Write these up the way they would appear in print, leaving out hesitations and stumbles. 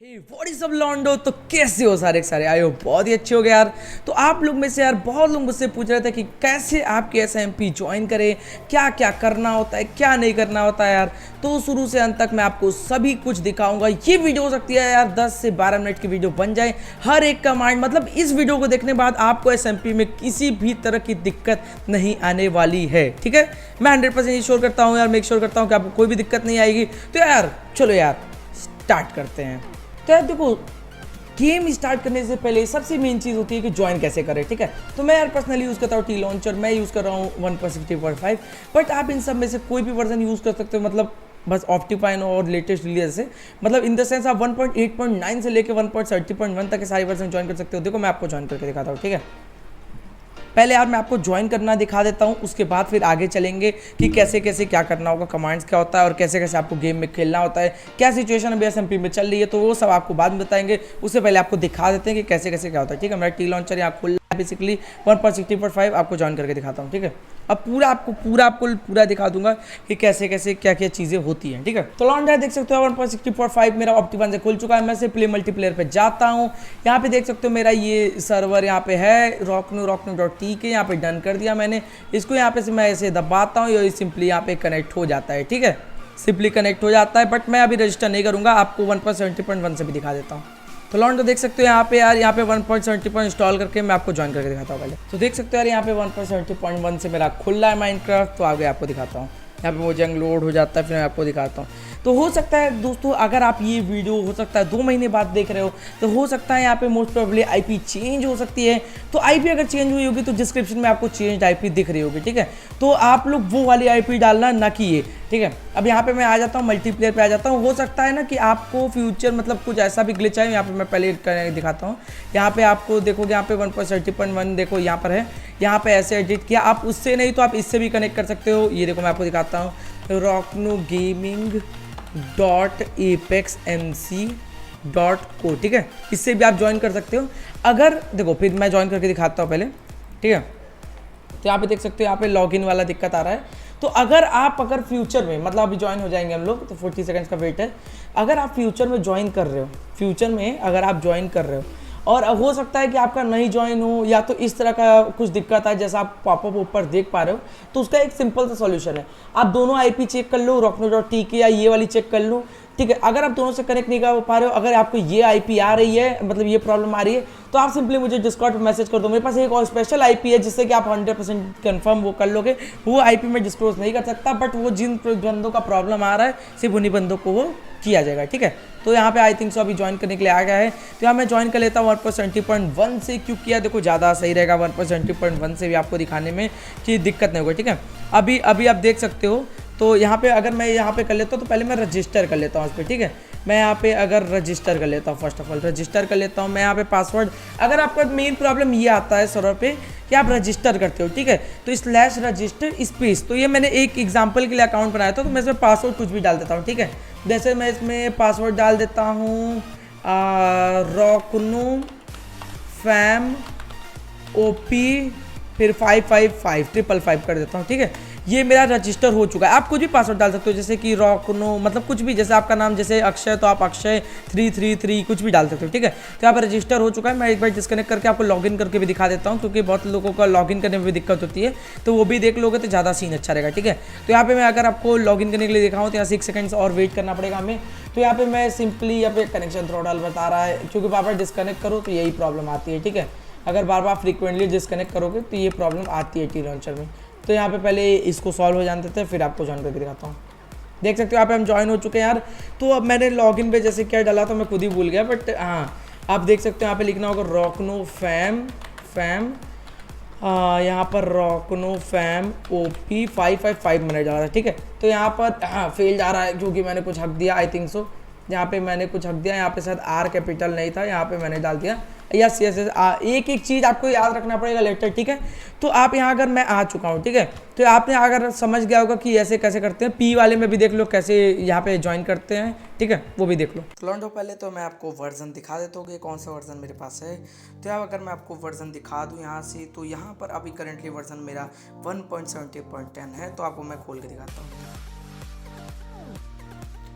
What is up लॉन्डो। तो कैसे हो सारे सारे, आए हो बहुत ही अच्छे हो गए यार। तो आप लोग में से यार बहुत लोग मुझसे पूछ रहे थे कि कैसे आपके एसएमपी ज्वाइन करें, क्या क्या करना होता है, क्या नहीं करना होता है यार। तो शुरू से अंत तक मैं आपको सभी कुछ दिखाऊंगा। ये वीडियो हो सकती है यार 10 से 12 मिनट की वीडियो बन जाए। हर एक कमांड मतलब इस वीडियो को देखने बाद आपको एसएमपी में किसी भी तरह की दिक्कत नहीं आने वाली है, ठीक है। मैं 100% श्योर करता हूँ यार, मेक श्योर करता हूँ कि आपको कोई भी दिक्कत नहीं आएगी। तो यार चलो यार स्टार्ट करते हैं। तो यार देखो, गेम स्टार्ट करने से पहले सबसे मेन चीज़ होती है कि ज्वाइन कैसे करें, ठीक है। तो मैं यार पर्सनली यूज़ करता हूँ टी लॉन्चर, मैं यूज़ कर रहा हूँ 1.60.5। बट आप इन सब में से कोई भी वर्जन यूज़ कर सकते हो, मतलब बस ऑप्टिफाइन और लेटेस्ट रिलीज से, मतलब इन द सेंस आप 1.8.9 से लेकर 1.30.1 तक के सारे वर्जन ज्वाइन कर सकते हो। देखो मैं आपको ज्वाइन करके दिखाता हूँ, ठीक है। पहले यार मैं आपको ज्वाइन करना दिखा देता हूँ, उसके बाद फिर आगे चलेंगे कि कैसे कैसे क्या करना होगा, कमांड्स क्या होता है और कैसे कैसे आपको गेम में खेलना होता है, क्या सिचुएशन अभी एसएमपी में चल रही है। तो वो सब आपको बाद में बताएंगे। उससे पहले आपको दिखा देते हैं कि कैसे कैसे क्या होता है, ठीक है। मेरा टी लॉन्चर यहाँ खुल बेसिकली 1.60.5 आपको ज्वाइन करके दिखाता हूँ, ठीक है। अब पूरा दिखा दूंगा कि कैसे कैसे क्या क्या चीज़ें होती हैं, ठीक है। तो लॉन्डर देख सकते हो 1.60.5 मेरा ऑप्टिफाइन से खुल चुका है। मैं से प्ले मल्टीप्लेयर पे जाता हूँ। यहाँ पे देख सकते हो मेरा ये सर्वर यहाँ पे है rocknu.tk, यहाँ पे डन कर दिया मैंने इसको। यहाँ पे से मैं ऐसे दबाता हूँ, ये सिंपली यहाँ पे कनेक्ट हो जाता है, ठीक है। सिंपली कनेक्ट हो जाता है, बट मैं अभी रजिस्टर नहीं करूँगा, आपको 1.70.1 से भी दिखा देता हूँ। तो लॉन्डो देख सकते हो यहाँ पे यार, यहाँ पे 1.70 इंस्टॉल करके मैं आपको ज्वाइन करके दिखाता हूँ पहले। तो देख सकते हो यार, यहाँ पे 1.70.1 से मेरा खुल रहा है माइनक्राफ्ट। तो आगे आपको दिखाता हूँ, यहाँ पे वो जंग लोड हो जाता है, फिर मैं आपको दिखाता हूँ। तो हो सकता है दोस्तों, अगर आप ये वीडियो हो सकता है 2 महीने बाद देख रहे हो, तो हो सकता है यहाँ पे मोस्ट प्रोबेबली आईपी चेंज हो सकती है। तो आईपी अगर चेंज हुई होगी तो डिस्क्रिप्शन में आपको चेंज आईपी दिख रही होगी, ठीक है। तो आप लोग वो वाली आईपी डालना ना कि ये, ठीक है। अब यहाँ पे मैं आ जाता हूँ, मल्टीप्लेयर पे आ जाता हूँ। हो सकता है ना कि आपको फ्यूचर मतलब कुछ ऐसा भी ग्लिच आए। यहाँ पे मैं पहले दिखाता हूँ। यहाँ पे आपको देखोगे, यहाँ पे 1.30.1 देखो यहाँ पर है। यहाँ पे ऐसे एडिट किया, आप उससे नहीं तो आप इससे भी कनेक्ट कर सकते हो। ये देखो मैं आपको दिखाता हूँ, rocknugaming.apexmc.co, ठीक है। इससे भी आप ज्वाइन कर सकते हो। अगर देखो फिर मैं ज्वाइन करके दिखाता हूँ पहले, ठीक है। तो यहाँ पे देख सकते हो, यहाँ पे लॉगिन वाला दिक्कत आ रहा है। तो अगर फ्यूचर में, मतलब अभी ज्वाइन हो जाएंगे हम लोग, तो 40 सेकंड्स का वेट है। अगर आप फ्यूचर में ज्वाइन कर रहे हो, फ्यूचर में अगर आप ज्वाइन कर रहे हो और हो सकता है कि आपका नहीं ज्वाइन हो, या तो इस तरह का कुछ दिक्कत है जैसा आप पॉपअप ऊपर देख पा रहे हो, तो उसका एक सिंपल सा सॉल्यूशन है। आप दोनों आईपी चेक कर लो, rocknu.tk या ये वाली चेक कर लो, ठीक है। अगर आप दोनों से कनेक्ट नहीं कर पा रहे हो, अगर आपको ये आईपी आ रही है, मतलब ये प्रॉब्लम आ रही है, तो आप सिंपली मुझे डिस्कॉर्ड पे मैसेज कर दो। मेरे पास एक और स्पेशल आईपी है जिससे कि आप 100% कंफर्म वो कर लोगे। वो आईपी मैं डिस्क्लोज नहीं कर सकता, बट वो जिन बंदों का प्रॉब्लम आ रहा है सिर्फ उन्हीं बंदों को वो किया जाएगा, ठीक है। तो यहाँ पे आई थिंक सो अभी ज्वाइन करने के लिए आ गया है। तो यहाँ मैं ज्वाइन कर लेता हूँ 1.70.1 से। क्यों किया, देखो ज़्यादा सही रहेगा 1.70.1 से भी आपको दिखाने में कि दिक्कत नहीं होगी, ठीक है। अभी आप देख सकते हो। तो यहाँ पे अगर मैं यहाँ पे कर लेता हूँ, तो पहले मैं रजिस्टर कर लेता हूँ इस पर, ठीक है। मैं यहाँ पे अगर रजिस्टर कर लेता हूँ, फर्स्ट ऑफ ऑल रजिस्टर कर लेता हूँ मैं यहाँ पे पासवर्ड। अगर आपका मेन प्रॉब्लम ये आता है सर्वर पे कि आप रजिस्टर करते हो, ठीक है, तो /रजिस्टर स्पेस, तो ये मैंने एक एग्जांपल के लिए अकाउंट बनाया था, तो मैं इसमें पासवर्ड कुछ भी डाल देता हूँ, ठीक है। जैसे मैं इसमें पासवर्ड डाल देता हूँ rocknu fam op फिर 555 कर देता हूँ, ठीक है। ये मेरा रजिस्टर हो चुका है। आप कुछ भी पासवर्ड डाल सकते हो, जैसे कि rocknu, मतलब कुछ भी, जैसे आपका नाम जैसे अक्षय, तो आप अक्षय 333 कुछ भी डाल सकते हो, ठीक है। तो यहाँ पर रजिस्टर हो चुका है। मैं एक बार डिस्कनेक्ट करके आपको लॉगिन करके भी दिखा देता हूँ, क्योंकि बहुत लोगों का लॉगिन करने में भी दिक्कत होती है, तो वो भी देख लोगे तो ज़्यादा सीन अच्छा रहेगा, ठीक है। तो यहाँ पे मैं अगर आपको लॉगिन करने के लिए दिखाऊँ तो यहाँ 6 सेकंड्स और वेट करना पड़ेगा हमें। तो यहाँ पे मैं सिंपली यहाँ पे कनेक्शन थ्रोटल बता रहा है, क्योंकि बार बार डिस्कनेक्ट करो तो यही प्रॉब्लम आती है, ठीक है। अगर बार बार फ्रीक्वेंटली डिस्कनेक्ट करोगे तो ये प्रॉब्लम आती है टी लॉन्चर में। तो यहाँ पे पहले इसको सॉल्व हो जाने देते हैं, फिर आपको ज्वाइन करके दिखाता हूँ। देख सकते हो यहाँ पे हम ज्वाइन हो चुके हैं यार। तो अब मैंने लॉगिन पे जैसे क्या डाला तो मैं खुद ही भूल गया, बट हाँ आप देख सकते हो यहाँ पे लिखना होगा rocknu fam यहाँ पर rocknu fam op 555 मैंने डाला था, ठीक है। तो यहाँ पर हाँ फेल जा रहा है क्योंकि मैंने कुछ हक दिया, आई थिंक सो। यहाँ पे मैंने कुछ हक दिया, यहाँ पे शायद आर कैपिटल नहीं था, यहाँ पे मैंने डाल दिया यस यस यस। एक एक चीज़ आपको याद रखना पड़ेगा लेटर, ठीक है। तो आप यहाँ अगर मैं आ चुका हूँ, ठीक है, तो आपने अगर समझ गया होगा कि ऐसे कैसे करते हैं। पी वाले में भी देख लो कैसे यहाँ पे ज्वाइन करते हैं, ठीक है, वो भी देख लो। तो लॉन्डो पहले तो मैं आपको वर्जन दिखा देता हूँ कि कौन सा वर्जन मेरे पास है। तो यार अगर मैं आपको वर्जन दिखा दूँ यहाँ से, तो यहाँ पर अभी करेंटली वर्जन मेरा 1.70.10 है। तो आपको मैं खोल के दिखाता हूँ।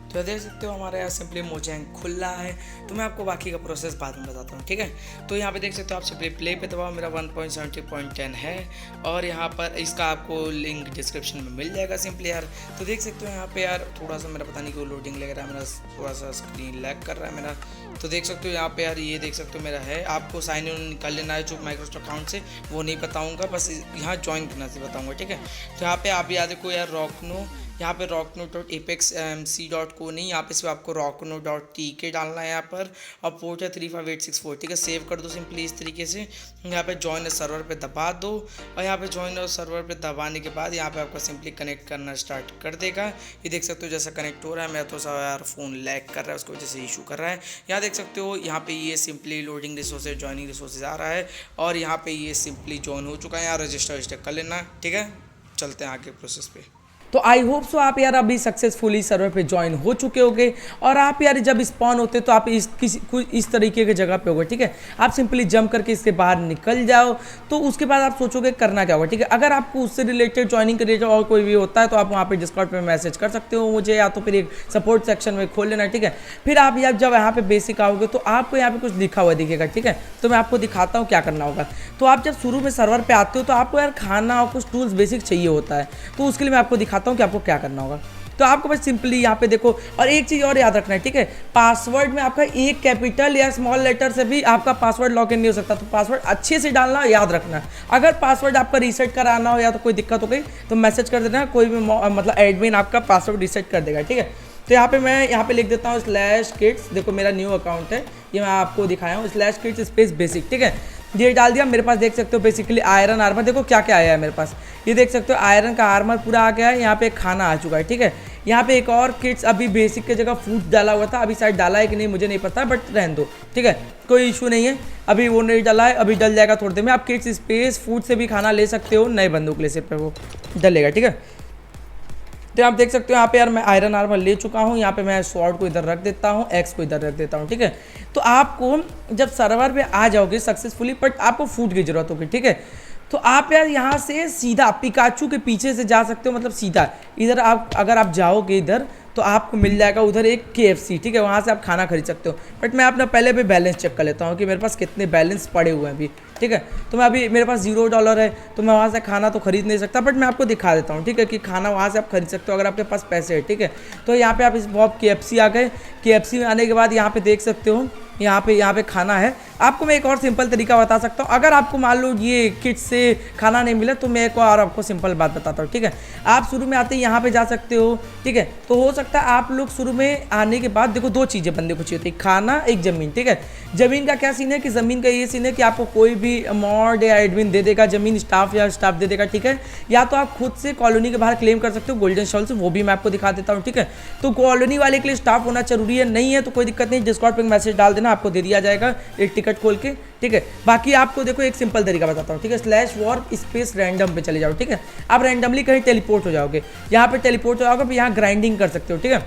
तो देख सकते हो हमारे यहाँ सिंपली मोजेंग खुल रहा है। तो मैं आपको बाकी का प्रोसेस बाद में बताता हूँ, ठीक है। तो यहाँ पे देख सकते हो आप सिंपली प्ले पे दबाओ, मेरा 1.70.10 है और यहाँ पर इसका आपको लिंक डिस्क्रिप्शन में मिल जाएगा सिंपली यार। तो देख सकते हो यहाँ पे यार थोड़ा सा मेरा पता नहीं क्यों लोडिंग लग रहा है, मेरा थोड़ा सा स्क्रीन लैग कर रहा है मेरा। तो देख सकते हो यहाँ पे यार ये देख सकते हो मेरा है, आपको साइन इन कर लेना है जो माइक्रोसॉफ्ट अकाउंट से, वो नहीं बताऊँगा, बस यहाँ ज्वाइन करना से बताऊँगा, ठीक है। तो यहाँ पे आप याद रखो यार रॉकनो, यहाँ पे rockno.apexmc.co नहीं, यहाँ पे सिर्फ आपको rockno.tk डालना है यहाँ पर, और पोर्ट है 35864, ठीक है। सेव कर दो सिंपली इस तरीके से। यहाँ पे ज्वाइन सर्वर पे दबा दो और यहाँ पे ज्वाइन सर्वर पे दबाने के बाद यहाँ पे आपका सिंपली कनेक्ट करना स्टार्ट कर देगा। ये देख सकते हो जैसा कनेक्ट हो रहा है, मैं तो सा यार फ़ोन लैग कर रहा है, उसकी वजह से इशू कर रहा है। यहाँ देख सकते हो यहाँ पे ये simply loading resources joining resources आ रहा है और यहाँ पे ये सिंपली ज्वाइन हो चुका है। यहाँ रजिस्टर कर लेना, ठीक है। चलते हैं आगे प्रोसेस पे। तो आई होप सो आप यार अभी सक्सेसफुली सर्वर पे ज्वाइन हो चुके होगे और आप यार जब स्पॉन होते तो आप इस तरीके की जगह पे होगे, ठीक है। आप सिंपली जंप करके इसके बाहर निकल जाओ, तो उसके बाद आप सोचोगे करना क्या होगा, ठीक है। अगर आपको उससे रिलेटेड ज्वाइनिंग रिलेटेड और कोई भी होता है तो आप वहाँ पे डिस्कॉर्ड पे मैसेज कर सकते हो मुझे, या तो फिर एक सपोर्ट सेक्शन में खोल लेना, ठीक है। फिर आप यार जब यहाँ पे बेसिक आओगे तो आपको यहाँ पे कुछ लिखा हुआ दिखेगा, ठीक है। तो मैं आपको दिखाता हूँ क्या करना होगा। तो आप जब शुरू में सर्वर पे आते हो तो आपको यार खाना और कुछ टूल्स बेसिक चाहिए होता है, तो उसके लिए मैं आपको दिखाता हूँ कि आपको क्या करना होगा। तो आपको बस सिंपली यहाँ पे देखो, और एक चीज़ और याद रखना है, ठीक है। पासवर्ड में आपका एक कैपिटल या स्मॉल लेटर से भी आपका पासवर्ड लॉग इन नहीं हो सकता, तो पासवर्ड अच्छे से डालना याद रखना। अगर पासवर्ड आपका रीसेट कराना हो या तो कोई दिक्कत हो गई तो मैसेज कर देना, कोई भी मतलब एडमिन आपका पासवर्ड रीसेट कर देगा, ठीक है। तो यहाँ पे मैं यहाँ पे लिख देता हूँ /kids, देखो मेरा न्यू अकाउंट है, ये मैं आपको दिखाया हूँ /kids स्पेस बेसिक, ठीक है। ये डाल दिया, मेरे पास देख सकते हो बेसिकली आयरन आर्मर, देखो क्या क्या आया है मेरे पास, ये देख सकते हो आयरन का आर्मर पूरा आ गया है। यहाँ पे खाना आ चुका है, ठीक है। यहाँ पे एक और किट्स अभी बेसिक की जगह फूड डाला हुआ था, अभी शायद डाला है कि नहीं मुझे नहीं पता, बट रहने दो, ठीक है, कोई इशू नहीं है। अभी वो नहीं डाला है, अभी डल जाएगा थोड़ी देर में। आप किट्स स्पेस फूड से भी खाना ले सकते हो, नए बंदूक ले सकते हो, वो डलेगा, ठीक है। तो आप देख सकते हो यहाँ पे यार मैं आयरन आर्मर ले चुका हूँ। यहाँ पे मैं स्वॉर्ड को इधर रख देता हूँ, एक्स को इधर रख देता हूँ, ठीक है। तो आपको जब सर्वर पे आ जाओगे सक्सेसफुली, बट आपको फूड की जरूरत होगी, ठीक है। तो आप यार यहाँ से सीधा पिकाचू के पीछे से जा सकते हो, मतलब सीधा इधर आप अगर आप जाओगे इधर तो आपको मिल जाएगा उधर एक KFC, ठीक है, वहाँ से आप खाना खरीद सकते हो। बट मैं अपना पहले भी बैलेंस चेक कर लेता हूँ कि मेरे पास कितने बैलेंस पड़े हुए हैं अभी, ठीक है। तो मैं अभी मेरे पास $0 है, तो मैं वहाँ से खाना तो खरीद नहीं सकता, बट मैं आपको दिखा देता हूँ, ठीक है, कि खाना वहाँ से आप खरीद सकते हो अगर आपके पास पैसे है, ठीक है। तो यहाँ पे आप इस बॉब KFC आ गए, KFC में आने के बाद यहाँ पे देख सकते हो यहाँ पे खाना है। आपको मैं एक और सिंपल तरीका बता सकता हूँ, अगर आपको मान लो ये किट से खाना नहीं मिला तो मैं एक और आपको सिंपल बात बताता हूँ, ठीक है। आप शुरू में आते ही यहाँ पे जा सकते हो, ठीक है। तो हो सकता है आप लोग शुरू में आने के बाद देखो दो चीज़ें बंदे को चाहिए होती है, खाना, एक ज़मीन, ठीक है। ज़मीन का क्या सीन है कि ज़मीन का ये सीन है कि आपको कोई भी मॉड या एडमिन दे देगा ज़मीन, स्टाफ दे देगा, ठीक है। या तो आप खुद से कॉलोनी के बाहर क्लेम कर सकते हो गोल्डन शॉल से, वो भी मैं आपको दिखा देता हूँ, ठीक है। तो कॉलोनी वाले के लिए स्टाफ होना जरूरी है, नहीं है तो कोई दिक्कत नहीं, डिस्कॉर्ड पे मैसेज डाल देना, आपको दे दिया जाएगा एक टिकट खोल के, ठीक है। बाकी आपको देखो एक सिंपल तरीका बताता हूँ, ठीक है। /war स्पेस रैंडम पे चले जाओ, ठीक है। आप रैंडमली कहीं टेलीपोर्ट हो जाओगे, यहाँ पे टेलीपोर्ट हो जाओगे, फिर यहाँ ग्राइंडिंग कर सकते हो, ठीक है।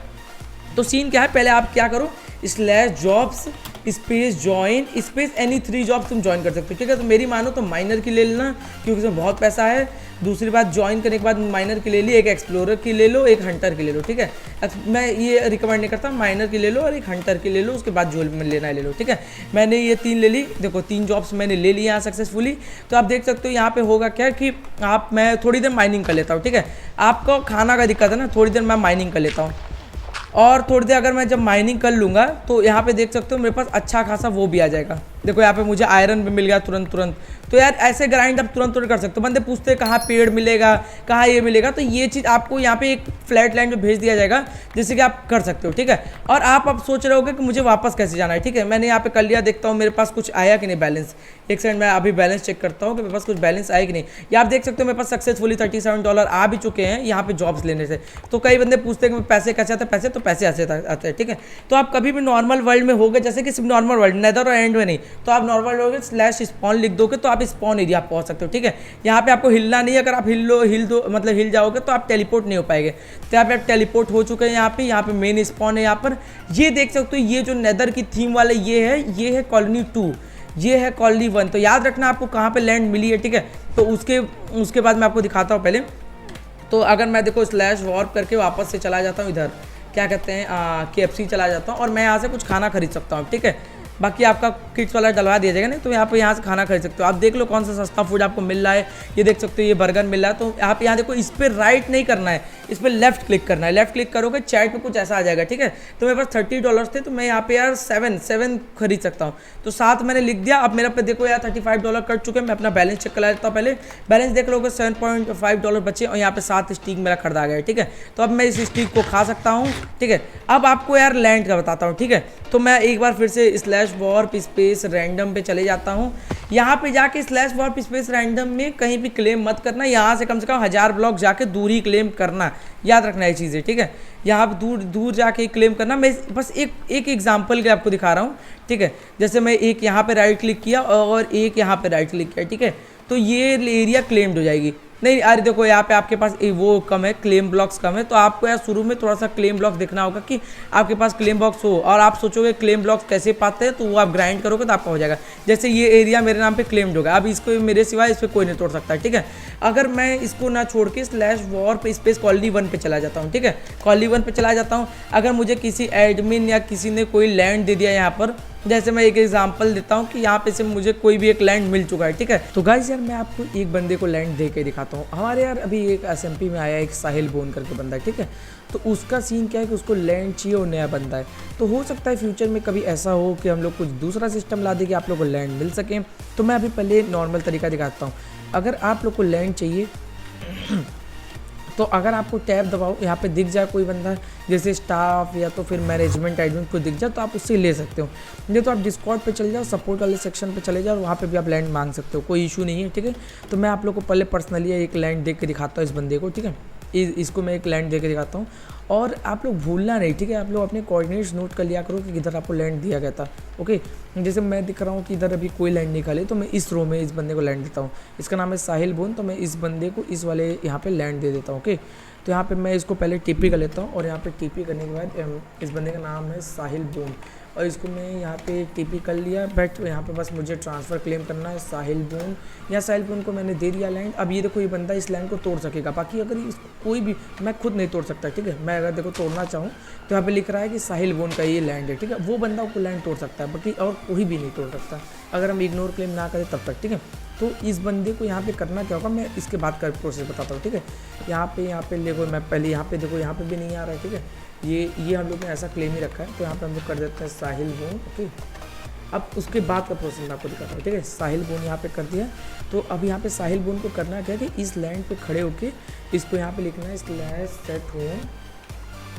तो सीन क्या है, पहले आप क्या करो /jobs space join space any 3 jobs तुम ज्वाइन कर सकते हो, ठीक है। तो मेरी मानो तो माइनर की ले लेना क्योंकि इसमें बहुत पैसा है। दूसरी बात ज्वाइन करने के बाद माइनर की ले ली, एक एक्सप्लोरर की ले लो, एक हंटर की ले लो, ठीक है। मैं ये रिकमेंड नहीं करता, माइनर की ले लो और एक हंटर की ले लो, उसके बाद जो लेना है ले लो, ठीक है। मैंने ये 3 ले ली, देखो 3 जॉब्स मैंने ले ली यहाँ सक्सेसफुली। तो आप देख सकते हो यहाँ पे होगा क्या कि मैं थोड़ी देर माइनिंग कर लेता हूँ, ठीक है। आपको खाना का दिक्कत है ना, थोड़ी देर मैं माइनिंग कर लेता हूँ, और थोड़ी देर अगर मैं जब माइनिंग कर लूँगा तो यहाँ पे देख सकते हो मेरे पास अच्छा खासा वो भी आ जाएगा। देखो यहाँ पे मुझे आयरन भी मिल गया तुरंत। तो यार ऐसे ग्राइंड आप तुरंत कर सकते हो। बंदे पूछते हैं कहाँ पेड़ मिलेगा, कहाँ ये मिलेगा, तो ये चीज़ आपको यहाँ पे एक फ्लैट लैंड में भेज दिया जाएगा जिससे कि आप कर सकते हो, ठीक है। और आप अब सोच रहे होगे कि मुझे वापस कैसे जाना है, ठीक है। मैंने यहाँ पे कर लिया, देखता हूँ मेरे पास कुछ आया कि नहीं बैलेंस। एक सेकंड मैं अभी बैलेंस चेक करता हूँ कि मेरे पास कुछ बैलेंस आया कि नहीं। ये आप देख सकते हो मेरे पास सक्सेसफुली $37 आ भी चुके हैं यहाँ पे जॉब्स लेने से। तो कई बंदे पूछते हैं कि पैसे कैसे आते हैं, पैसे ऐसे आते हैं, ठीक है। तो आप कभी भी नॉर्मल वर्ल्ड में होगे, जैसे कि सिर्फ नॉर्मल वर्ल्ड, नेदर और एंड में नहीं, तो आप नॉर्मल /spawn लिख दोगे तो आप स्पॉन एरिया पहुंच सकते हो, ठीक है। यहाँ पे आपको हिलना नहीं है, अगर आप हिल जाओगे तो आप टेलीपोर्ट नहीं हो पाएंगे। तो यहाँ पे आप टेलीपोर्ट हो चुके हैं, यहाँ पे मेन स्पॉन है। यहाँ पर ये देख सकते हो, ये जो नेदर की थीम वाले ये है कॉलोनी 2, ये है कॉलोनी 1। तो याद रखना आपको कहाँ पे लैंड मिली है, ठीक है। तो उसके बाद मैं आपको दिखाता हूँ पहले। तो अगर मैं देखो /warp करके वापस से चला जाता हूँ इधर, क्या कहते हैं KFC चला जाता हूँ और मैं यहाँ से कुछ खाना खरीद सकता हूँ, ठीक है। बाकी आपका किट्स वाला डलवा दिया जाएगा, नहीं तो यहाँ से खाना खरीद सकते हो। आप देख लो कौन सा सस्ता फूड आपको मिल रहा है, ये देख सकते हो ये बर्गर मिल रहा है। तो आप यहाँ देखो, इस पर राइट नहीं करना है, इस पर लेफ्ट क्लिक करना है। लेफ्ट क्लिक करोगे चैट पे कुछ ऐसा आ जाएगा, ठीक है। तो मेरे पास $30 थे, तो मैं यहाँ पे यार 7 खरीद सकता हूँ। तो 7 मैंने लिख दिया। अब मेरा पे देखो यार $35 कट चुके हैं। मैं अपना बैलेंस चेक कर लेता हूँ पहले। बैलेंस देख लोगे, $7.5 बचे और यहाँ पे 7 स्टिक मेरा खरीदा गया है, ठीक है। तो अब मैं इस स्टिक को खा सकता हूँ, ठीक है। अब आपको यार लैंड का बताता हूँ, ठीक है। तो मैं एक बार फिर से /warp स्पेस रैंडम पे चले जाता हूँ। यहाँ पे जाके /warp स्पेस रैंडम में कहीं भी क्लेम मत करना, यहाँ से कम 1000 ब्लॉक जाके दूर ही क्लेम करना, याद रखना ये चीज़ें, ठीक है। यहाँ पे दूर दूर जाके क्लेम करना। मैं बस एक एग्जाम्पल के आपको दिखा रहा हूँ, ठीक है। जैसे मैं एक यहाँ पे राइट क्लिक किया और एक यहाँ पे राइट क्लिक किया, ठीक है। तो ये एरिया क्लेम्ड हो जाएगी। नहीं अरे देखो, यहाँ पे आपके पास वो कम है, क्लेम ब्लॉक्स कम है। तो आपको यार शुरू में थोड़ा सा क्लेम ब्लॉक देखना होगा कि आपके पास क्लेम ब्लॉक्स हो, और आप सोचोगे क्लेम ब्लॉक्स कैसे पाते हैं, तो वो आप ग्राइंड करोगे तो आपका हो जाएगा। जैसे ये एरिया मेरे नाम पे क्लेम्ड होगा, अब इसको मेरे सिवाय इस पर कोई नहीं तोड़ सकता, ठीक है। अगर मैं इसको ना छोड़ के /warp स्पेस कॉलोनी 1 पे चला जाता हूँ, ठीक है। कॉलोनी 1 पे चला जाता हूँ। अगर मुझे किसी एडमिन या किसी ने कोई लैंड दे दिया यहाँ पर, जैसे मैं एक एग्जांपल देता हूँ कि यहाँ पे से मुझे कोई भी एक लैंड मिल चुका है, ठीक है। तो गाइस यार मैं आपको एक बंदे को लैंड दे के दिखाता हूँ। हमारे यार अभी एक SMP में आया एक साहिल बोन करके बंदा है, ठीक है। तो उसका सीन क्या है कि उसको लैंड चाहिए और नया बंदा है। तो हो सकता है फ्यूचर में कभी ऐसा हो कि हम लोग कुछ दूसरा सिस्टम ला दे कि आप लोग को लैंड मिल सके। तो मैं अभी पहले नॉर्मल तरीका दिखाता हूँ। अगर आप लोग को लैंड चाहिए तो अगर आपको टैब दबाओ, यहाँ पे दिख जाए कोई बंदा जैसे स्टाफ या तो फिर मैनेजमेंट एडमिन को दिख जाए, तो आप उससे ले सकते हो। नहीं तो आप डिस्कॉर्ड पे चले जाओ, सपोर्ट वाले सेक्शन पे चले जाओ, वहाँ पे भी आप लैंड मांग सकते हो, कोई इशू नहीं है, ठीक है। तो मैं आप लोग को पहले पर्सनली एक लैंड देख के दिखाता हूँ इस बंदे को, ठीक है। इसको मैं एक लैंड दे के दिखाता हूँ। और आप लोग भूलना नहीं, ठीक है। आप लोग अपने कोऑर्डिनेट्स नोट कर लिया करो कि किधर आपको लैंड दिया गया था, ओके। जैसे मैं दिख रहा हूँ कि इधर अभी कोई लैंड नहीं खाली, तो मैं इस रो में इस बंदे को लैंड देता हूँ। इसका नाम है साहिल बोन, तो मैं इस बंदे को इस वाले यहाँ पे लैंड दे देता हूँ, ओके। तो यहाँ पे मैं इसको पहले TP कर लेता हूँ और यहाँ पे TP करने के बाद इस बंदे का नाम है साहिल बोन, और इसको मैं यहाँ पे TP कर लिया। बट यहाँ पे बस मुझे ट्रांसफ़र क्लेम करना है साहिल बोन। यहाँ साहिल बोन को मैंने दे दिया लैंड। अब ये देखो, ये बंदा इस लैंड को तोड़ सकेगा, बाकी अगर कोई भी, मैं खुद नहीं तोड़ सकता, ठीक है। मैं अगर देखो तोड़ना चाहूँ तो यहाँ पे लिख रहा है कि साहिल बोन का ये लैंड है, ठीक है। वो बंदा को लैंड तोड़ सकता है, बाकी और कोई भी नहीं तोड़ सकता अगर हम इग्नोर क्लेम ना करें तब तक, ठीक है। तो इस बंदे को यहाँ पे करना क्या होगा, मैं इसके बाद का प्रोसेस बताता हूँ, ठीक है। यहाँ पे देखो, मैं पहले यहाँ पे देखो, यहाँ पे भी नहीं आ रहा है, ठीक है। ये हम लोग ने ऐसा क्लेम ही रखा है, तो यहाँ पे हम लोग कर देते हैं साहिल बोन, ओके। अब उसके बाद का प्रोसेस मैं आपको दिखाता हूँ, ठीक है। साहिल बोन यहाँ पे कर दिया। तो अब यहाँ पे साहिल बोन को करना क्या है कि इस लैंड पे खड़े होके इसको यहाँ पे लिखना है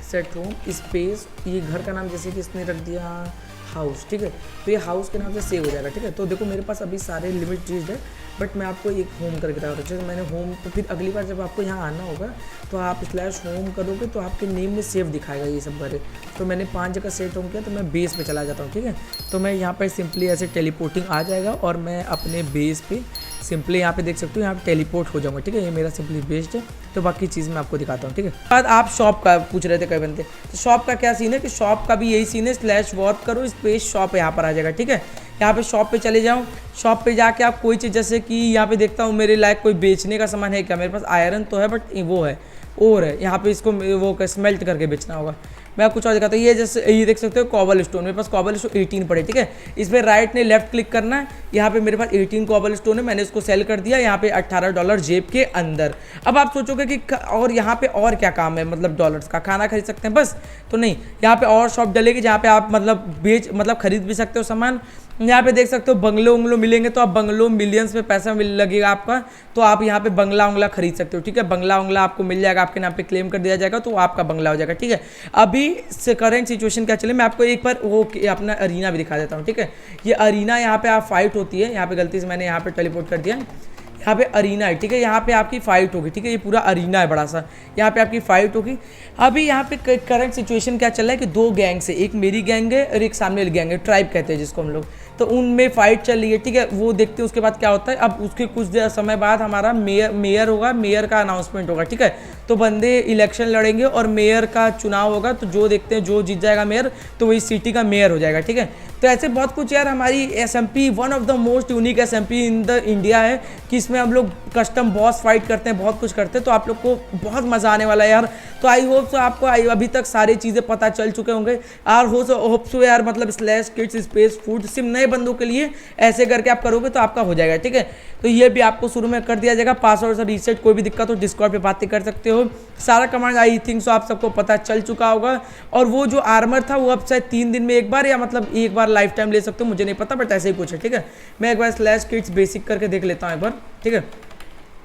सेट होम स्पेस, ये घर का नाम जैसे कि इसने रख दिया हाउस, ठीक है। तो ये हाउस के नाम से सेव हो जाएगा, ठीक है। तो देखो मेरे पास अभी सारे लिमिट चीज़ है, बट मैं आपको एक होम करके बता रहा हूँ। जैसे मैंने होम, तो फिर अगली बार जब आपको यहाँ आना होगा तो आप /होम करोगे तो आपके नेम में सेव दिखाएगा ये सब भरे। तो मैंने 5 जगह सेट होम किया, तो मैं बेस पे चला जाता हूँ, ठीक है। तो मैं यहाँ पर सिंपली ऐसे टेलीपोर्टिंग आ जाएगा और मैं अपने बेस पे सिंपली यहाँ पे देख सकते हो, यहाँ पे टेलीपोर्ट हो जाऊँगा, ठीक है। ये मेरा सिंपली बेस्ड है। तो बाकी चीज़ मैं आपको दिखाता हूँ, ठीक है। बाद आप शॉप का पूछ रहे थे कई बंदे, तो शॉप का क्या सीन है कि शॉप का भी यही सीन है, /warp करो स्पेस शॉप यहाँ पर आ जाएगा, ठीक है। यहाँ पे शॉप पे चले जाओ। शॉप पे जाके आप कोई चीज़, जैसे कि यहाँ पे देखता हूँ मेरे लायक कोई बेचने का सामान है क्या, मेरे पास आयरन तो है बट वो है और है, यहाँ पे इसको वो स्मेल्ट करके बेचना होगा। मैं कुछ और दिखाता हूँ। ये जैसे ये देख सकते हो कॉबल स्टोन, मेरे पास कॉबल स्टोन 18 पड़े, ठीक है। इस पर राइट ने लेफ्ट क्लिक करना है। यहाँ पे मेरे पास 18 कॉबल स्टोन है, मैंने इसको सेल कर दिया। यहाँ पे $18 जेब के अंदर। अब आप सोचोगे कि और यहाँ पे और क्या काम है, मतलब डॉलर्स का खाना खरीद सकते हैं बस, तो नहीं। यहाँ पे और शॉप डलेगी जहाँ पे आप मतलब खरीद भी सकते हो सामान। यहाँ पे देख सकते हो बंगलो उंगलो मिलेंगे, तो आप बंगलो मिलियंस में पैसा लगेगा आपका, तो आप यहाँ पे बंगला उंगला खरीद सकते हो, ठीक है। बंगला उंगला आपको मिल जाएगा, आपके नाम पे क्लेम कर दिया जाएगा, तो आपका बंगला हो जाएगा, ठीक है। अभी करंट सिचुएशन क्या चले, मैं आपको एक बार वो अपना अरीना भी दिखा देता हूँ, ठीक है। ये अरीना यहाँ पे आप फाइट होती है, यहाँ पे गलती से मैंने यहाँ पे टेलीपोर्ट कर दिया। यहाँ पे अरीना है, ठीक है। यहाँ पे आपकी फाइट होगी, ठीक है। ये पूरा अरीना है बड़ा सा, यहाँ पे आपकी फाइट होगी। अभी यहाँ पे करंट सिचुएशन क्या चल रहा है कि 2 गैंग से, एक मेरी गैंग है और एक सामने वाली गैंग है, ट्राइब कहते हैं जिसको हम लोग, तो उनमें फाइट चल रही है, ठीक है। वो देखते हैं उसके बाद क्या होता है। अब उसके कुछ समय बाद हमारा मेयर होगा, मेयर का अनाउंसमेंट होगा, ठीक है। तो बंदे इलेक्शन लड़ेंगे और मेयर का चुनाव होगा, तो जो देखते हैं जो जीत जाएगा मेयर, तो वही सिटी का मेयर हो जाएगा, ठीक है। तो ऐसे बहुत कुछ यार, हमारी SMP one of the most unique SMP in the India है कि इसमें जिसमें हम लोग कस्टम बॉस फाइट करते हैं, बहुत कुछ करते हैं। तो आप लोग को बहुत मज़ा आने वाला है यार। तो आई होप सो आपको अभी तक सारी चीज़ें पता चल चुके होंगे। और होप सो यार, मतलब स्लैश किड्स स्पेस फूड सिर्फ नए बंदों के लिए ऐसे करके आप करोगे तो आपका हो जाएगा, ठीक है। तो ये भी आपको शुरू में कर दिया जाएगा, पासवर्ड से रीसेट। कोई भी दिक्कत हो डिस्कॉर्ड पे बातें कर सकते हो। सारा कमांड आई थिंक सो आप सबको पता चल चुका होगा। और वो जो आर्मर था वो अब शायद 3 दिन में एक बार, या मतलब एक बार लाइफ टाइम ले सकते हो, मुझे नहीं पता, बट ऐसे ही कुछ है, ठीक है। मैं एक बार स्लैश किड्स बेसिक करके देख लेता हूँ एक बार, ठीक है।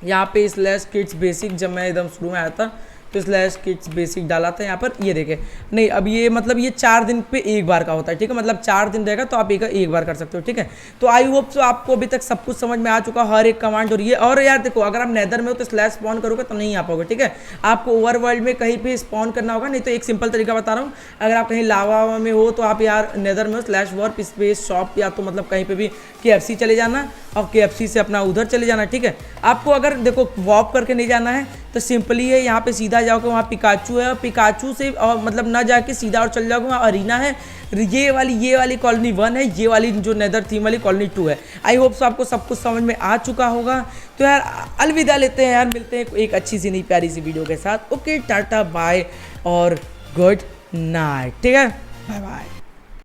यहाँ पे स्लैश किड्स बेसिक जब मैं एकदम शुरू में आया था तो स्लैश किड्स बेसिक डाला था यहाँ पर, ये देखे नहीं। अब ये मतलब ये 4 दिन पे एक बार का होता है, ठीक है। मतलब 4 दिन रहेगा तो आप एक बार कर सकते हो, ठीक है। तो आई होप सो आपको अभी तक सब कुछ समझ में आ चुका, हर एक कमांड। और ये और यार देखो, अगर आप नेदर में हो तो स्लैश स्पॉन करोगे तो नहीं आ पाओगे, ठीक है। आपको ओवरवर्ल्ड में कहीं पे स्पॉन करना होगा, नहीं तो एक सिंपल तरीका बता रहा हूँ। अगर आप कहीं लावा में हो तो आप यार नेदर में हो, स्लैश वॉर्प स्पेस शॉप, या तो मतलब कहीं पे भी KFC चले जाना और KFC से अपना उधर चले जाना, ठीक है। आपको अगर देखो वॉप करके नहीं जाना है तो सिंपली है, यहाँ पे सीधा जाओगे, वहाँ पिकाचू है, और पिकाचू से और मतलब ना जाके सीधा और चल जाओगे, वहाँ अरीना है। ये वाली कॉलोनी 1 है, ये वाली जो नेदर थीम वाली कॉलोनी 2 है। आई होप सो आपको सब कुछ समझ में आ चुका होगा। तो यार अलविदा लेते हैं यार, मिलते हैं एक अच्छी सी नई प्यारी सी वीडियो के साथ। ओके, टाटा बाय और गुड नाइट, ठीक है, बाय बाय।